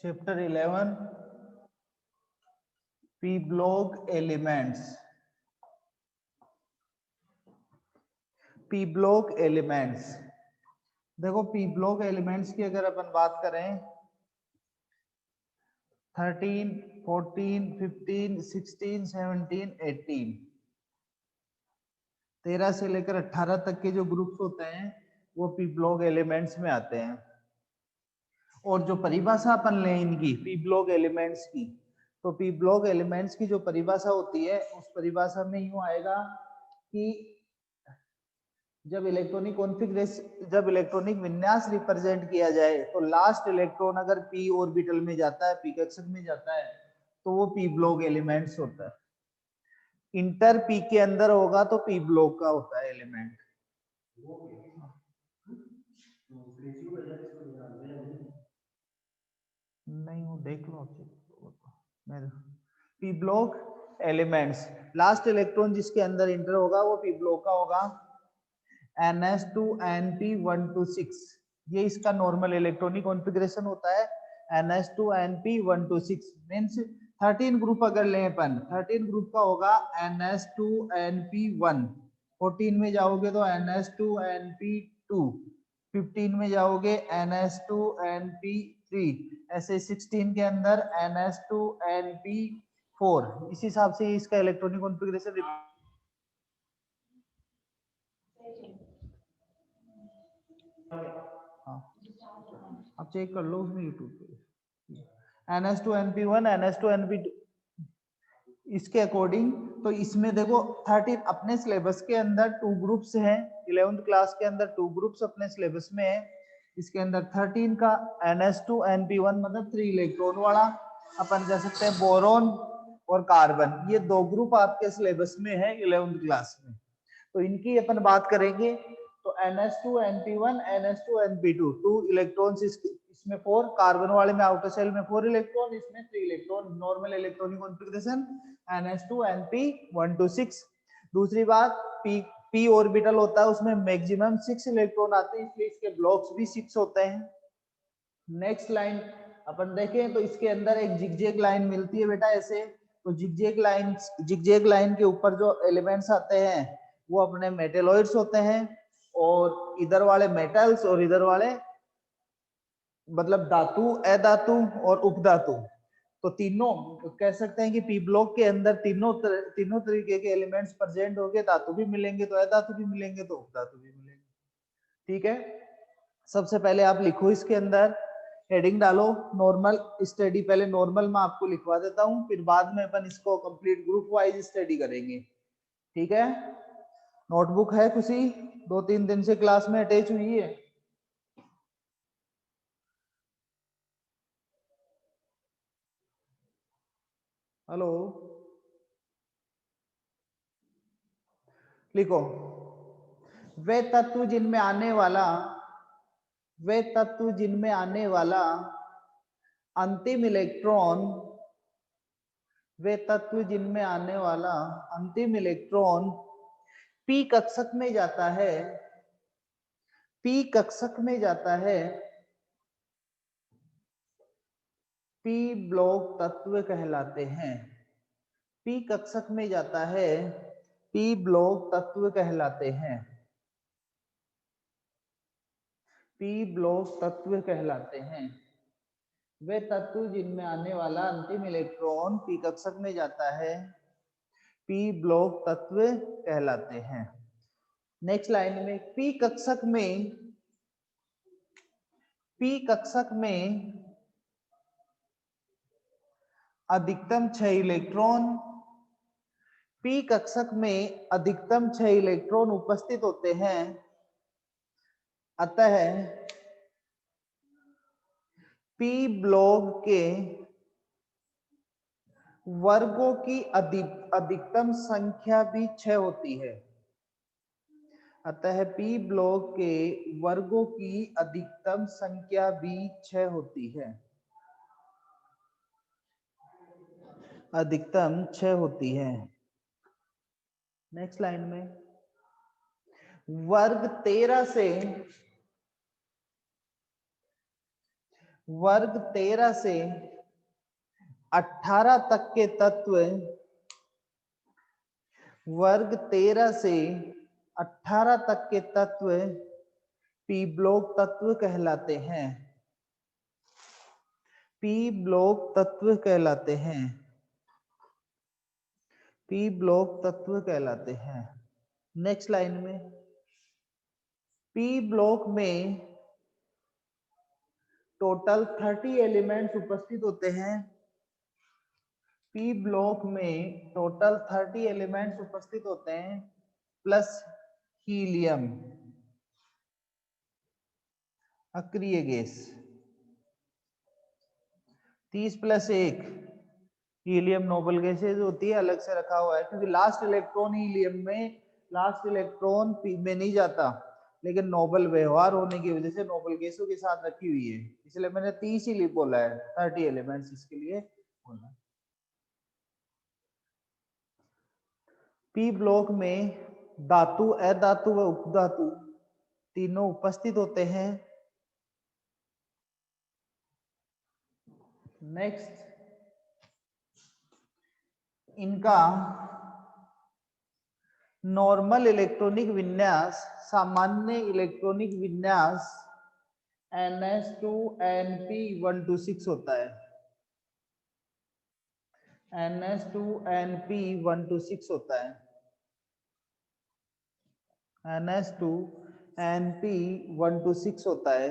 Chapter 11 P block elements. P block elements, देखो P block elements की अगर अपन बात करें 13, 14, 15, 16, 17, 18, 13 से लेकर 18 तक के जो ग्रुप्स होते हैं वो पी ब्लॉक एलिमेंट्स में आते हैं। और जो परिभाषा अपन लें इनकी पी ब्लॉक एलिमेंट्स की, तो पी ब्लॉक एलिमेंट्स की जो परिभाषा होती है उस परिभाषा में यूं आएगा कि जब इलेक्ट्रॉनिक कॉन्फ़िगरेशन, जब इलेक्ट्रॉनिक विन्यास रिप्रेजेंट किया जाए तो लास्ट इलेक्ट्रॉन अगर पी ऑर्बिटल में जाता है, पी कक्षक में जाता है, तो वो पी ब्लॉक एलिमेंट्स होता है। इंटर पी के अंदर होगा तो पी ब्लॉक का होता है एलिमेंट। नहीं वो देख लो P block elements, last electron जिसके अंदर इंटर होगा वो पी ब्लॉक का होगा। NS2NP126, ये इसका नॉर्मल इलेक्ट्रॉनिक कॉन्फ़िगरेशन होता है। NS2NP126 मींस 13 ग्रुप अगर लें अपन, 13 ग्रुप का होगा NS2NP1, 14 में जाओगे तो NS2NP2, 15 में जाओगे NS2NP3, ऐसे 16 के अंदर NS2NP4। इस हिसाब से इसका इलेक्ट्रॉनिक कॉन्फ़िगरेशन। हाँ आप चेक कर लो उसमें यूट्यूब पे NS2NP1, NS2NP2 इसके अकॉर्डिंग। तो इसमें देखो 13 अपने सिलेबस के अंदर 2 ग्रुप्स हैं, 11th क्लास के अंदर 2 ग्रुप्स अपने सिलेबस में है। इसके अंदर 13 का NS2NP1 मतलब 3 इलेक्ट्रॉन वाला अपन कह सकते हैं बोरॉन और कार्बन, ये 2 ग्रुप आपके सिलेबस में है 11th क्लास में। तो इनकी अपन बात करेंगे तो NS2NP1, NS2NP2 2 इलेक्ट्रॉन्स इसमें 4, कार्बन वाले में आउटर सेल में 4 इलेक्ट्रॉन, इसमें 3 electron, normal electronic configuration NS2NP126। दूसरी बात p ऑर्बिटल होता है, उसमें मैक्सिमम 6 इलेक्ट्रॉन आते हैं, इसलिए इसके ब्लॉक्स भी 6 होते हैं। नेक्स्ट लाइन अपन देखें तो इसके अंदर एक जिगजैग लाइन मिलती है बेटा ऐसे, तो जिगजैग लाइन के ऊपर जो एलिमेंट्स आते हैं वो अपने मेटेलॉइड्स होते हैं, और इधर वाले मेटल्स और इधर वाले मतलब धातु, अधातु और उपधातु। तो तीनों कह सकते हैं कि पी ब्लॉक के अंदर तीनों तरीके के एलिमेंट्स प्रेजेंट होंगे, धातु भी मिलेंगे तो अधातु भी मिलेंगे तो उपधातु भी मिलेंगे। ठीक है, सबसे पहले आप लिखो इसके अंदर हेडिंग डालो नॉर्मल स्टडी, पहले नॉर्मल में आपको लिखवा देता हूं, फिर बाद में अपन इसको कंप्लीट ग्रुप वाइज स्टडी करेंगे। ठीक है, नोटबुक है खुशी 2-3 दिन से क्लास में अटैच हुई है। हेलो, लिखो वे तत्व जिनमें आने वाला अंतिम इलेक्ट्रॉन, वे तत्व जिनमें आने वाला अंतिम इलेक्ट्रॉन पी कक्षक में जाता है, पी कक्षक में जाता है, पी ब्लॉक तत्व कहलाते हैं। पी कक्षक में जाता है, पी ब्लॉक तत्व कहलाते हैं, पी ब्लॉक तत्व कहलाते हैं। वे तत्व जिनमें आने वाला अंतिम इलेक्ट्रॉन पी कक्षक में जाता है, पी ब्लॉक तत्व कहलाते हैं। नेक्स्ट लाइन में पी कक्षक में अधिकतम 6 इलेक्ट्रॉन, पी कक्षक में अधिकतम 6 इलेक्ट्रॉन उपस्थित होते हैं। अतः पी ब्लॉक के वर्गों की अधिकतम संख्या भी 6 होती है। अतः पी ब्लॉक के वर्गों की अधिकतम संख्या भी 6 होती है, अधिकतम 6 होती है। नेक्स्ट लाइन में वर्ग 13 से वर्ग 13 से 18 तक के तत्व, वर्ग 13 से 18 तक के तत्व पी ब्लॉक तत्व कहलाते हैं, पी ब्लॉक तत्व कहलाते हैं, पी ब्लॉक तत्व कहलाते हैं। नेक्स्ट लाइन में पी ब्लॉक में टोटल 30 एलिमेंट्स उपस्थित होते हैं, पी ब्लॉक में टोटल 30 एलिमेंट्स उपस्थित होते हैं प्लस हीलियम अक्रिय गैस। 30 प्लस 1 हीलियम नोबल गैसेज होती है, अलग से रखा हुआ है क्योंकि लास्ट इलेक्ट्रॉन हीलियम में, लास्ट इलेक्ट्रॉन पी में नहीं जाता, लेकिन नोबल व्यवहार होने की वजह से नोबल गैसों के साथ रखी हुई है, इसलिए मैंने 30 ही बोला है, 30 एलिमेंट्स इसके लिए बोला। पी ब्लॉक में धातु, अधातु व उपधातु तीनों उपस्थित होते हैं। नेक्स्ट, इनका नॉर्मल इलेक्ट्रॉनिक विन्यास, सामान्य इलेक्ट्रॉनिक विन्यास NS2Np126 होता है, NS2Np126 होता है, NS2Np126 होता है,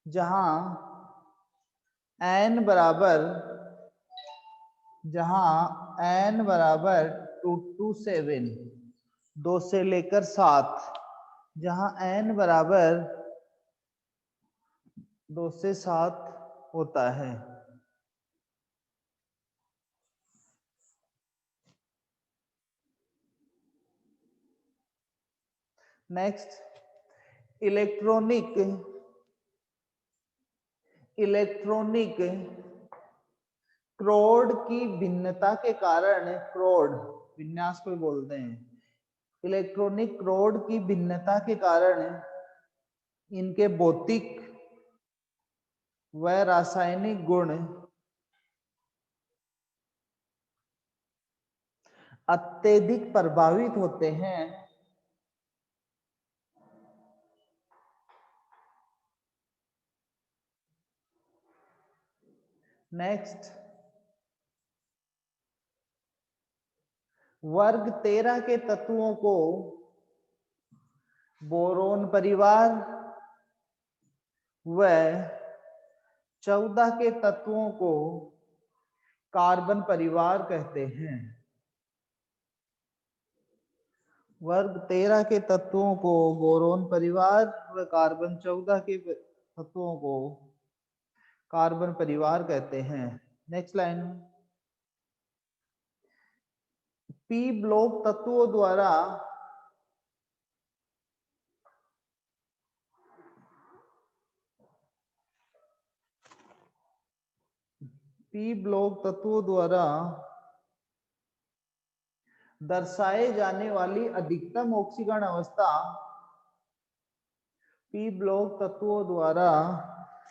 जहां N बराबर, N बराबर 227, 2 से लेकर 7, जहां N बराबर 2 से 7 होता है। नेक्स्ट, इलेक्ट्रॉनिक क्रोड की भिन्नता के कारण, क्रोड विन्यास को बोलते हैं, इलेक्ट्रॉनिक क्रोड की भिन्नता के कारण इनके भौतिक व रासायनिक गुण अत्यधिक प्रभावित होते हैं। नेक्स्ट, वर्ग 13 के तत्वों को बोरोन परिवार व 14 के तत्वों को कार्बन परिवार कहते हैं। वर्ग 13 के तत्वों को बोरोन परिवार व कार्बन 14 के तत्वों को कार्बन परिवार कहते हैं। नेक्स्ट लाइन, पी ब्लॉक तत्वों द्वारा दर्शाए जाने वाली अधिकतम ऑक्सीकरण अवस्था, पी ब्लॉक तत्वों द्वारा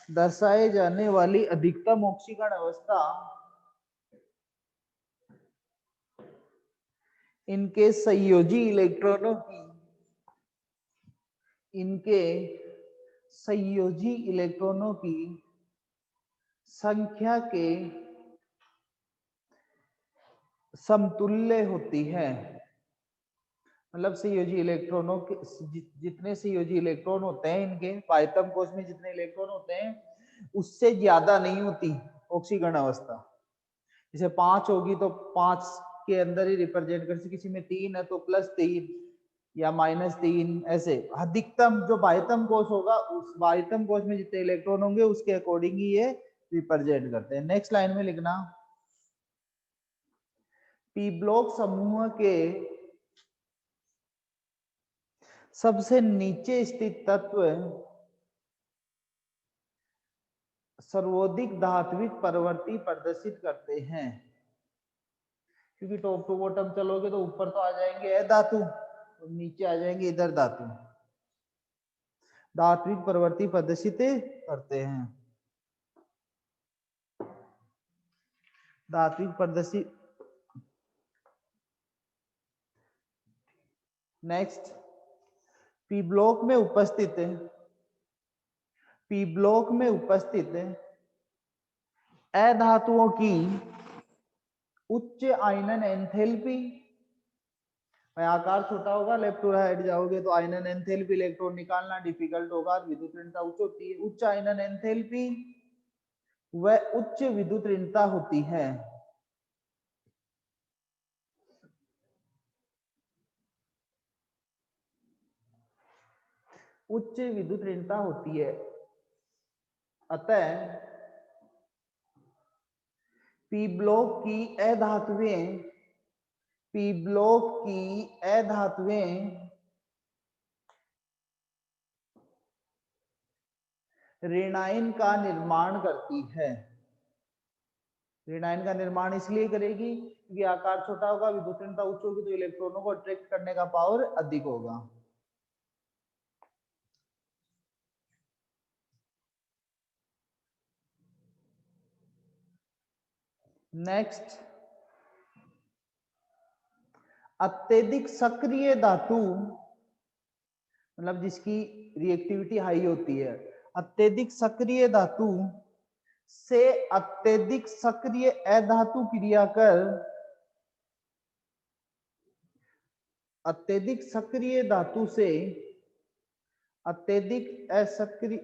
दर्शाए जाने वाली अधिकतम ऑक्सीकरण अवस्था इनके संयोजी इलेक्ट्रॉनों की संख्या के समतुल्य होती है। मतलब संयोजी इलेक्ट्रॉनों के जितने संयोजी इलेक्ट्रॉन होते हैं, इनके पायतम कोश में जितने इलेक्ट्रॉन होते हैं उससे ज्यादा नहीं होती ऑक्सीकरण अवस्था। जैसे 5 होगी तो 5 के अंदर ही रिप्रेजेंट कर, किसी में 3 है तो +3 या -3, ऐसे अधिकतम जो बाह्यतम कोश होगा उस बाह्यतम कोश में जितने इलेक्ट्रॉन होंगे उसके अकॉर्डिंग ही ये रिप्रेजेंट करते हैं। नेक्स्ट लाइन में लिखना, पी ब्लॉक समूह के सबसे नीचे स्थित तत्व सर्वाधिक धात्विक प्रवृत्ति प्रदर्शित करते हैं, क्योंकि टॉप टू बॉटम चलोगे तो ऊपर तो आ जाएंगे अधातु और नीचे आ जाएंगे इधर धातु। धात्विक प्रवृत्ति प्रदर्शित करते हैं। धात्विक प्रदर्शित। नेक्स्ट, पी ब्लॉक में उपस्थित है, पी ब्लॉक में उपस्थित है अधातुओं की उच्च आयनन एंथैल्पी, आकार छोटा होगा, लेफ्ट टू राइट जाओगे तो आयनन एंथैल्पी इलेक्ट्रॉन निकालना डिफिकल्ट होगा, विद्युत ऋणता उच्च होती है। उच्च आयनन एंथैल्पी व उच्च विद्युत ऋणता होती है। उच्च विद्युत ऋणता होती है। अतः पी ब्लॉक की अधातुएं, पी ब्लॉक की अधातुएं ऋणायन का निर्माण करती है। ऋणायन का निर्माण इसलिए करेगी क्योंकि आकार छोटा होगा, विद्युत ऋणता उच्च होगी, तो इलेक्ट्रॉनों को अट्रैक्ट करने का पावर अधिक होगा। नेक्स्ट, अत्यधिक सक्रिय धातु, मतलब जिसकी रिएक्टिविटी हाई होती है, अत्यधिक सक्रिय धातु से अत्यधिक सक्रिय अधातु क्रिया कर, अत्यधिक सक्रिय धातु से अत्यधिक असक्रिय,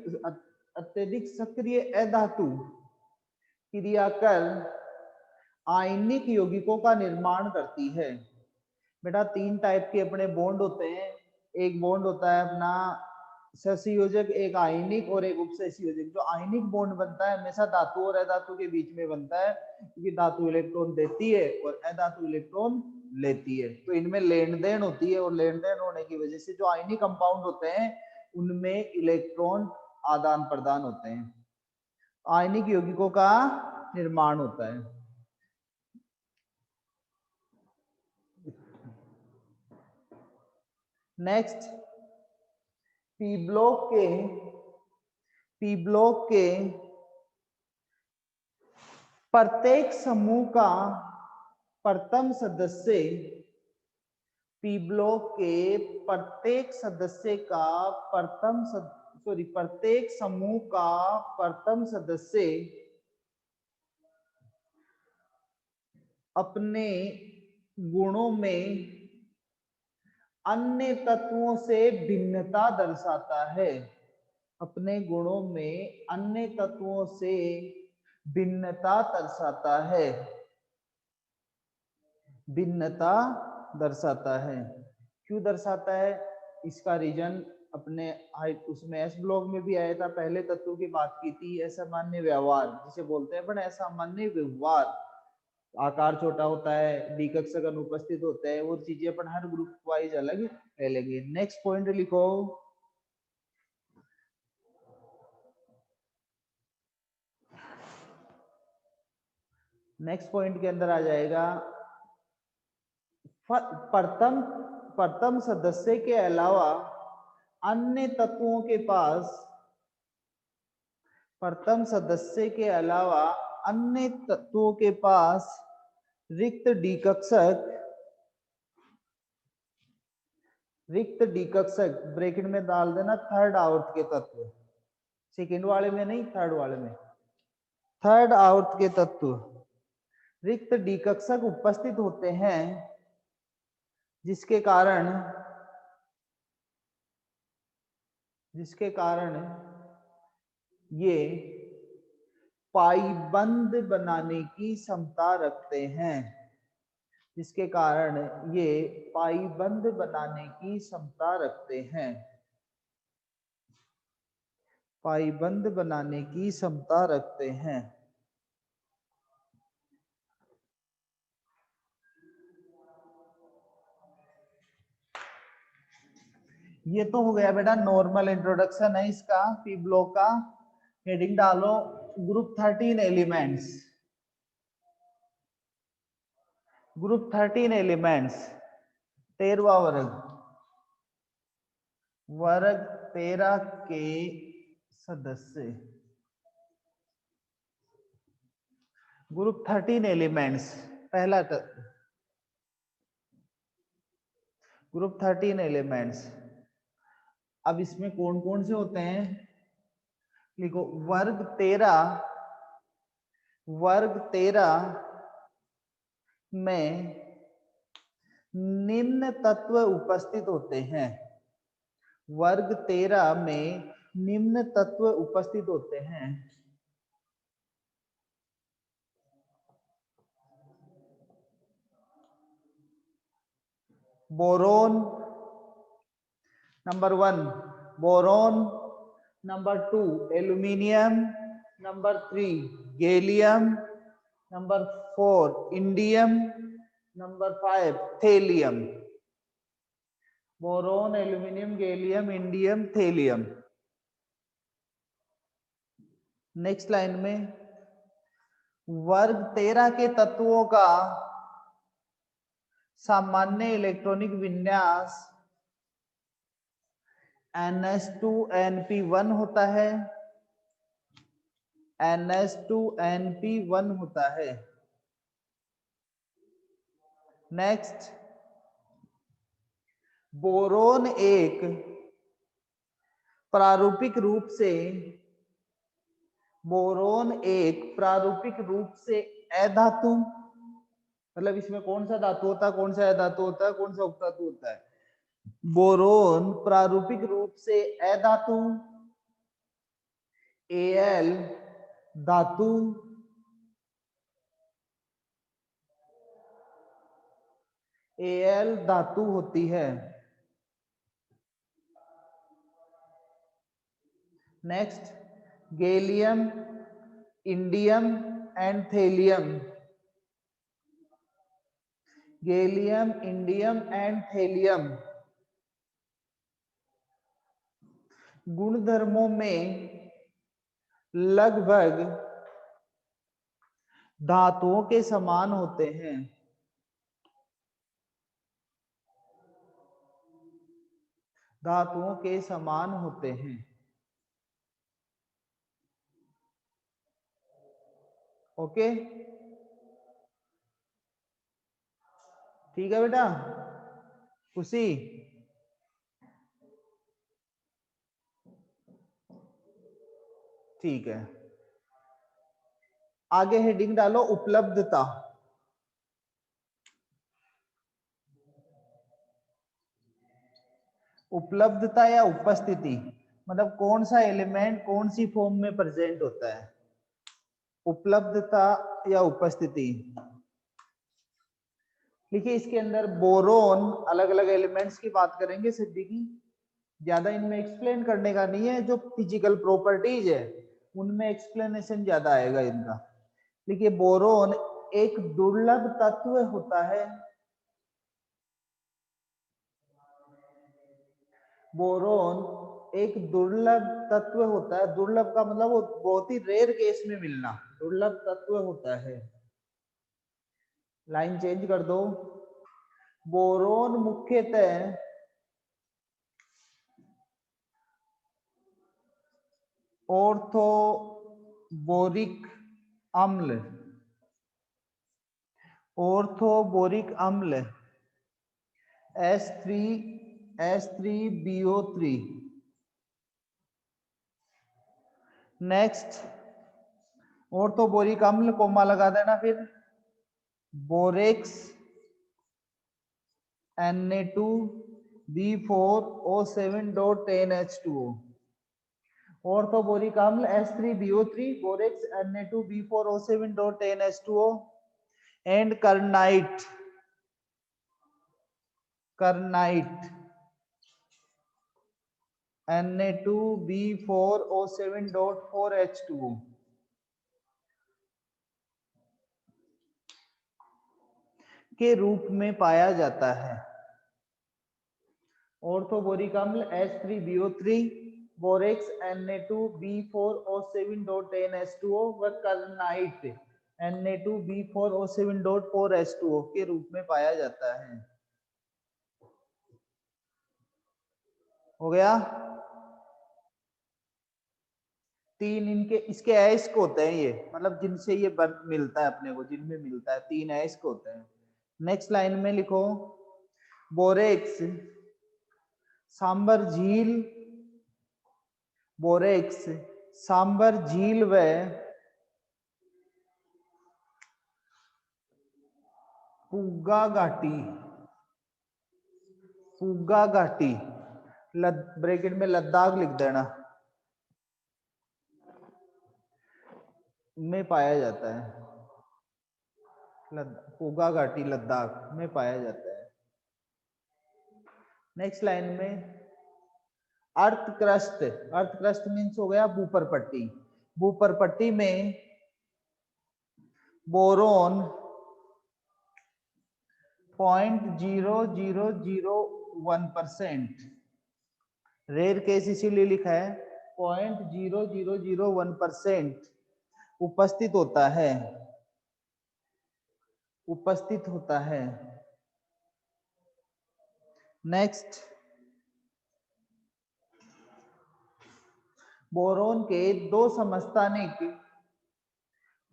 अत्यधिक सक्रिय अधातु क्रिया कर आयनिक यौगिकों का निर्माण करती है। बेटा तीन टाइप के अपने बॉन्ड होते हैं, एक बॉन्ड होता है अपना सहसंयोजक, एक आयनिक और एक उपसहसंयोजक। जो आयनिक बॉन्ड बनता है हमेशा धातु और अधातु के बीच में बनता है, क्योंकि धातु इलेक्ट्रॉन देती है और अधातु इलेक्ट्रॉन लेती है, तो इनमें लेन देन होती है, और लेन देन होने की वजह से जो आयनिक कंपाउंड होते हैं उनमें इलेक्ट्रॉन आदान प्रदान होते हैं, आयनिक यौगिकों का निर्माण होता है। नेक्स्ट, पी ब्लॉक के प्रत्येक समूह का प्रथम सदस्य, पी ब्लॉक के प्रत्येक सदस्य का प्रत्येक समूह का प्रथम सदस्य अपने गुणों में अन्य तत्वों से भिन्नता दर्शाता है। अपने गुणों में अन्य तत्वों से भिन्नता दर्शाता है, भिन्नता दर्शाता है। क्यों दर्शाता है, इसका रीजन अपने उसमें एस ब्लॉक में भी आया था, पहले तत्व की बात की थी। असामान्य व्यवहार जिसे बोलते हैं, पर असामान्य व्यवहार, आकार छोटा होता है, डी कक्षक अनुपस्थित होता है, वो चीजें अपन हर ग्रुप वाइज अलग ले लेंगे। नेक्स्ट पॉइंट लिखो, नेक्स्ट पॉइंट के अंदर आ जाएगा प्रथम सदस्य के अलावा अन्य तत्वों के पास, प्रथम सदस्य के अलावा अन्य तत्वों के पास रिक्त डी कक्षक, रिक्त डी कक्षक ब्रैकेट में डाल देना थर्ड आवर्त के तत्व, सेकेंड वाले में नहीं, थर्ड वाले में, थर्ड आवर्त के तत्व रिक्त डी कक्षक उपस्थित होते हैं, जिसके कारण ये पाईबंद बनाने की क्षमता रखते हैं, जिसके कारण ये पाईबंद बनाने की क्षमता रखते हैं, पाईबंद बनाने की क्षमता रखते हैं। ये तो हो गया बेटा नॉर्मल इंट्रोडक्शन है इसका, पी ब्लॉक का। हेडिंग डालो ग्रुप 13 एलिमेंट्स, ग्रुप 13 एलिमेंट्स, 13वां वर्ग, वर्ग 13 के सदस्य, ग्रुप 13 एलिमेंट्स, पहला ग्रुप 13 एलिमेंट्स। अब इसमें कौन कौन से होते हैं, लिखो वर्ग 13 में निम्न तत्व उपस्थित होते हैं। वर्ग 13 में निम्न तत्व उपस्थित होते हैं। Boron number 1, boron number 2, aluminium number 3, gallium number 4, indium number 5, thallium. Boron, aluminium, gallium, indium, thallium. Next line में वर्ग 13 के तत्वों का सामान्य इलेक्ट्रॉनिक विन्यास NH2NP1 होता है, NH2NP1 होता है। नेक्स्ट, बोरोन एक प्रारूपिक रूप से, बोरोन एक प्रारूपिक रूप से अधातु, मतलब इसमें कौन सा धातु होता है, कौन सा अधातु होता है, कौन सा उपधातु होता है। बोरोन प्रारूपिक रूप से अधातु, Al धातु, Al धातु होती है। Next, gallium, indium and thallium, gallium, indium and thallium गुणधर्मों में लगभग धातुओं के समान होते हैं। धातुओं के समान होते हैं। ओके, ठीक है बेटा, खुशी। ठीक है, आगे हेडिंग डालो उपलब्धता। उपलब्धता या उपस्थिति मतलब कौन सा एलिमेंट कौन सी फॉर्म में प्रेजेंट होता है। उपलब्धता या उपस्थिति, देखिए इसके अंदर बोरोन, अलग अलग एलिमेंट्स की बात करेंगे सिद्धि की, ज्यादा इनमें एक्सप्लेन करने का नहीं है। जो फिजिकल प्रॉपर्टीज है उनमें एक्सप्लेनेशन ज्यादा आएगा इनका। देखिए बोरोन एक दुर्लभ तत्व होता है। बोरोन एक दुर्लभ तत्व होता है। दुर्लभ का मतलब वो बहुत ही रेयर केस में मिलना, दुर्लभ तत्व होता है। लाइन चेंज कर दो। बोरोन मुख्यतः ऑर्थोबोरिक अम्ल, ऑर्थोबोरिक अम्ल H3BO3। नेक्स्ट, ऑर्थोबोरिक अम्ल कोमा लगा देना, फिर बोरेक्स Na2B4O7.10H2O। ऑर्थोबोरिक अम्ल H3BO3, borax Na2B4O7.10H2O and कर्नाइट, कर्नाइट Na2B4O7.4H2O के रूप में पाया जाता है। ऑर्थोबोरिक अम्ल H3BO3, बोरेक्स Na2B4O7.10H2O व कर्नाइट Na2B4O7.4H2O के रूप में पाया जाता है। हो गया। तीन इनके इसके अयस्क होते हैं, ये मतलब जिनसे ये मिलता है अपने को, जिनमें मिलता है, तीन अयस्क होते हैं। नेक्स्ट लाइन में लिखो बोरेक्स, सांबर झील, बोरेक्स, सांबर झील व पूगा घाटी, पूगा घाटी ब्रैकेट में लद्दाख लिख देना, में पाया जाता है। पूगा घाटी लद्दाख में पाया जाता है। नेक्स्ट लाइन में earth crust, earth crust means हो गया बूपर पट्टी, बूपर पट्टी में बोरोन 0.0001%, रेयर केस इसीलिए लिखा है 0.0001% उपस्थित होता है, उपस्थित होता है। नेक्स्ट बोरोन के दो समस्थानिक,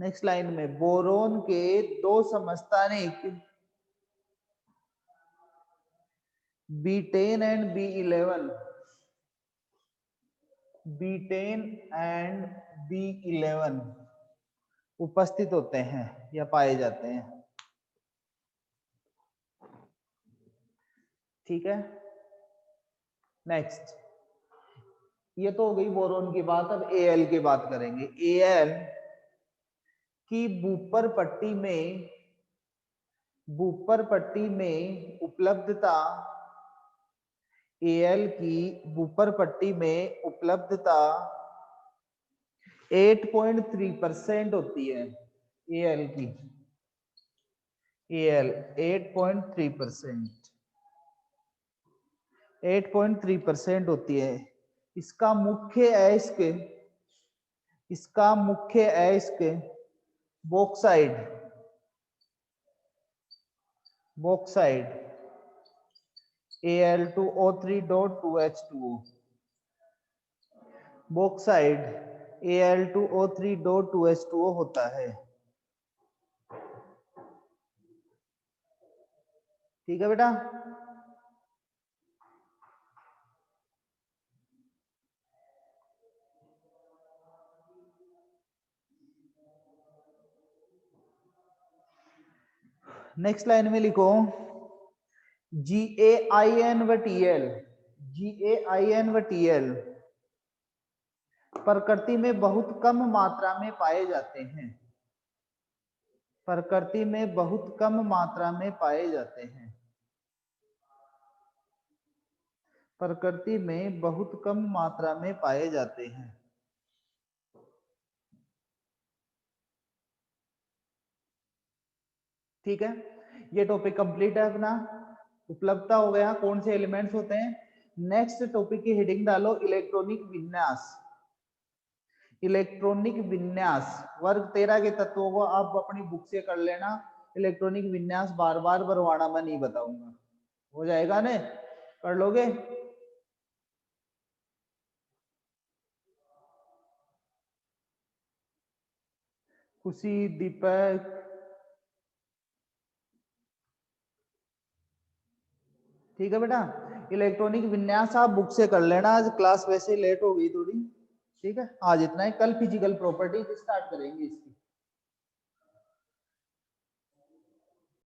नेक्स्ट लाइन में बोरोन के दो समस्थानिक B10 and B11, B10 and B11 उपस्थित होते हैं या पाए जाते हैं। ठीक है, नेक्स्ट ये तो हो गई बोरोन की बात। अब Al की बात करेंगे। Al की बूपर पट्टी में, बूपर पट्टी में उपलब्धता, Al की बूपर पट्टी में उपलब्धता 8.3% होती है। Al की, Al 8.3%, 8.3% होती है। इसका मुख्य अयस्क, इसका मुख्य अयस्क bauxite, bauxite Al2O3.2H2O, bauxite Al2O3.2H2O होता है। ठीक है बेटा, नेक्स्ट लाइन में लिखो GaIN व Tl, GaIN व Tl प्रकृति में बहुत कम मात्रा में पाए जाते हैं, प्रकृति में बहुत कम मात्रा में पाए जाते हैं, प्रकृति में बहुत कम मात्रा में पाए जाते हैं। ठीक है, ये टॉपिक कंप्लीट है अपना। उपलब्धता हो गया, कौन से एलिमेंट्स होते हैं। नेक्स्ट टॉपिक की हेडिंग डालो इलेक्ट्रॉनिक विन्यास। इलेक्ट्रॉनिक विन्यास वर्ग 13 के तत्वों को आप अपनी बुक से कर लेना। इलेक्ट्रॉनिक विन्यास बार बार भरवाना मैं नहीं बताऊंगा, हो जाएगा ना, कर लोगे। खुशी, दीपक, ठीक है बेटा। इलेक्ट्रॉनिक विन्यास आप बुक से कर लेना, आज क्लास वैसे लेट हो गई थोड़ी। ठीक है, आज इतना ही, कल फिजिकल प्रॉपर्टी स्टार्ट करेंगे इसकी।